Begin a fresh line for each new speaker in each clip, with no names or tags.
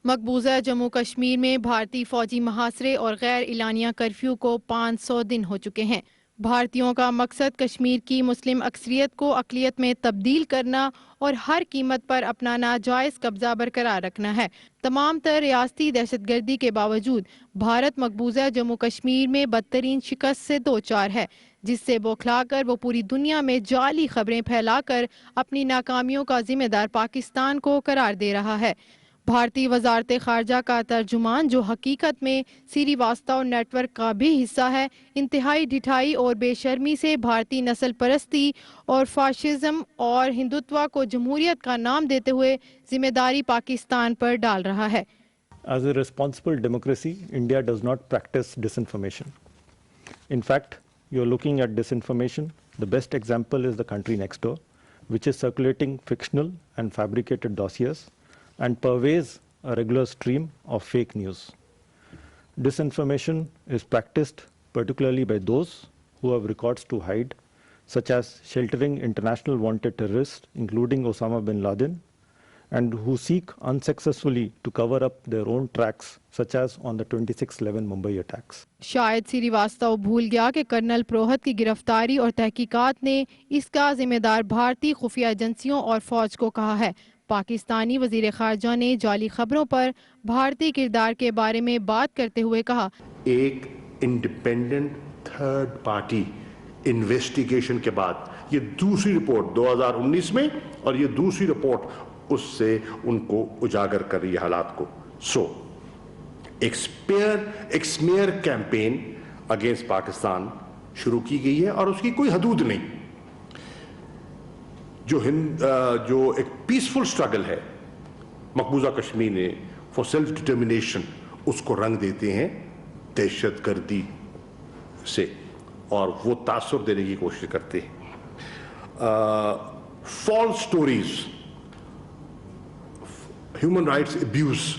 مقبوضہ جموں کشمیر میں بھارتی فوجی محاصرے اور غیر اعلانیہ کرفیو کو 500 دن ہو چکے ہیں۔ بھارتیوں کا مقصد کشمیر کی مسلم اکثریت کو اقلیت میں تبدیل کرنا اور ہر قیمت پر اپنا ناجائز قبضہ برقرار رکھنا ہے۔ تمام تر ریاستی دہشت گردی کے باوجود بھارت مقبوضہ جموں کشمیر میں بدترین شکست سے دوچار ہے، جس سے بوکھلا کر وہ پوری دنیا میں جعلی خبریں پھیلا کر اپنی ناکامیوں کا ذمہ دار پاکستان کو قرار دے رہا ہے۔ بھارتی وزارت خارجہ کا ترجمان، جو حقیقت میں سری واسطو نیٹ ورک کا بھی حصہ ہے، انتہائی ڈھٹائی اور بے شرمی سے بھارتی نسل پرستی اور فاشزم اور ہندوتوا کو جمہوریت کا نام دیتے ہوئے ذمہ داری پاکستان پر ڈال رہا ہے۔
As a responsible democracy, India does not practice disinformation. In fact, you're looking at disinformation. The best example is the country next door, which is circulating fictional and fabricated dossiers and purveys a regular stream of fake news. Disinformation is practiced particularly by those who have records to hide, such as sheltering international wanted terrorists, including Osama bin Laden, and who seek unsuccessfully to cover up their own tracks, such as on the 26/11 Mumbai attacks.
شاید سری واسطو بھول گیا کہ colonel پروہت کی گرفتاری اور تحقیقات نے اس کا ذمہ دار بھارتی خفیہ ایجنسیوں اور فوج کو کہا ہے۔ پاکستانی وزیر خارجہ نے جعلی خبروں پر بھارتی کردار کے بارے میں بات کرتے ہوئے کہا،
ایک انڈیپینڈنٹ تھرڈ پارٹی انویسٹیگیشن کے بعد یہ دوسری رپورٹ 2019 میں اور یہ دوسری رپورٹ اس سے ان کو اجاگر کر رہی ہے حالات کو۔ ایک سمیئر کیمپین اگینسٹ پاکستان شروع کی گئی ہے اور اس کی کوئی حدود نہیں۔ جو ایک پیسفل سٹرگل ہے مقبوضہ کشمیر نے فار سیلف ڈٹرمنیشن، اس کو رنگ دیتے ہیں دہشت گردی سے اور وہ تاثر دینے کی کوشش کرتے ہیں۔ False stories, human rights abuse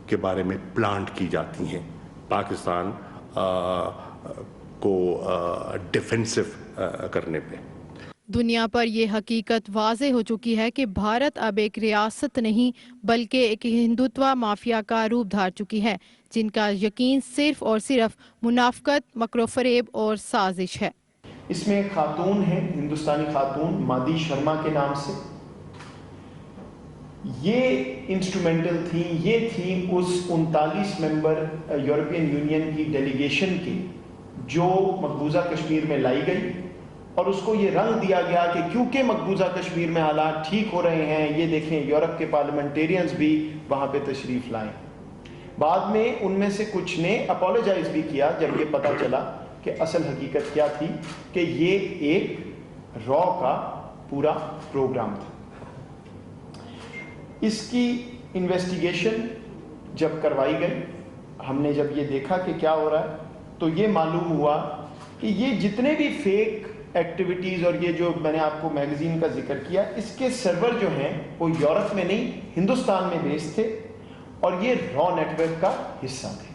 کے بارے میں پلانٹ کی جاتی ہیں پاکستان کو ڈیفینسو کرنے پہ۔
دنیا پر یہ حقیقت واضح ہو چکی ہے کہ بھارت اب ایک ریاست نہیں بلکہ ایک ہندوتوا مافیا کا روپ دھار چکی ہے، جن کا یقین صرف اور صرف منافقت، مکر و فریب اور سازش ہے۔
اس میں ایک خاتون ہے، ہندوستانی خاتون مادی شرما کے نام سے، یہ انسٹرومنٹل تھی، یہ تھی اس 39 ممبر یورپین یونین کی ڈیلیگیشن کی جو مقبوضہ کشمیر میں لائی گئی، اور اس کو یہ رنگ دیا گیا کہ کیونکہ مقبوضہ کشمیر میں حالات ٹھیک ہو رہے ہیں، یہ دیکھیں یورپ کے پارلیمنٹیرینز بھی وہاں پہ تشریف لائیں۔ بعد میں ان میں سے کچھ نے اپولوجائز بھی کیا جب یہ پتہ چلا کہ اصل حقیقت کیا تھی، کہ یہ ایک را کا پورا پروگرام تھا۔ اس کی انویسٹیگیشن جب کروائی گئی، ہم نے جب یہ دیکھا کہ کیا ہو رہا ہے، تو یہ معلوم ہوا کہ یہ جتنے بھی فیک ایکٹیویٹیز اور یہ جو میں نے آپ کو میگزین کا ذکر کیا، اس کے سرور جو ہیں وہ یورپ میں نہیں ہندوستان میں بیس تھے اور یہ را نیٹ ورک کا حصہ تھے۔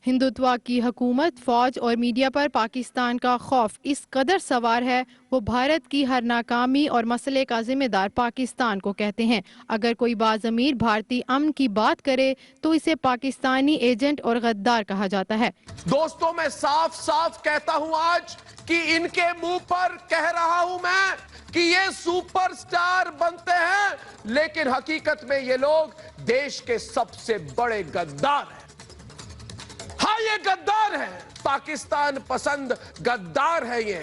ہندوتوا کی حکومت، فوج اور میڈیا پر پاکستان کا خوف اس قدر سوار ہے، وہ بھارت کی ہر ناکامی اور مسئلے کا ذمہ دار پاکستان کو کہتے ہیں۔ اگر کوئی باضمیر بھارتی امن کی بات کرے تو اسے پاکستانی ایجنٹ اور غدار کہا جاتا ہے۔
دوستوں، میں صاف صاف کہتا ہوں آج کہ ان کے منہ پر کہہ رہا ہوں میں کہ یہ سپر سٹار بنتے ہیں، لیکن حقیقت میں یہ لوگ دیش کے سب سے بڑے غدار ہیں۔ ہاں، یہ غدار ہے، پاکستان پسند غدار ہے یہ۔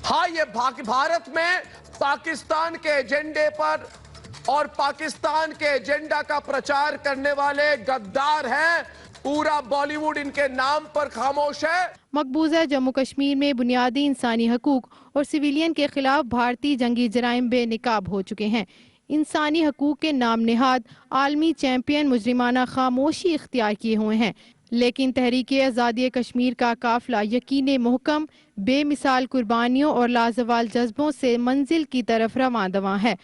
ہاں، یہ بھارت میں پاکستان کے ایجنڈے پر اور پاکستان کے ایجنڈا کا پرچار کرنے والے غدار ہیں۔ پورا بالی ووڈ ان کے نام پر خاموش ہے۔
مقبوضہ جموں کشمیر میں بنیادی انسانی حقوق اور سویلین کے خلاف بھارتی جنگی جرائم بے نقاب ہو چکے ہیں۔ انسانی حقوق کے نام نہاد عالمی چیمپئن مجرمانہ خاموشی اختیار کیے ہوئے ہیں، لیکن تحریک آزادی کشمیر کا قافلہ یقین محکم، بے مثال قربانیوں اور لازوال جذبوں سے منزل کی طرف رواں دواں ہے۔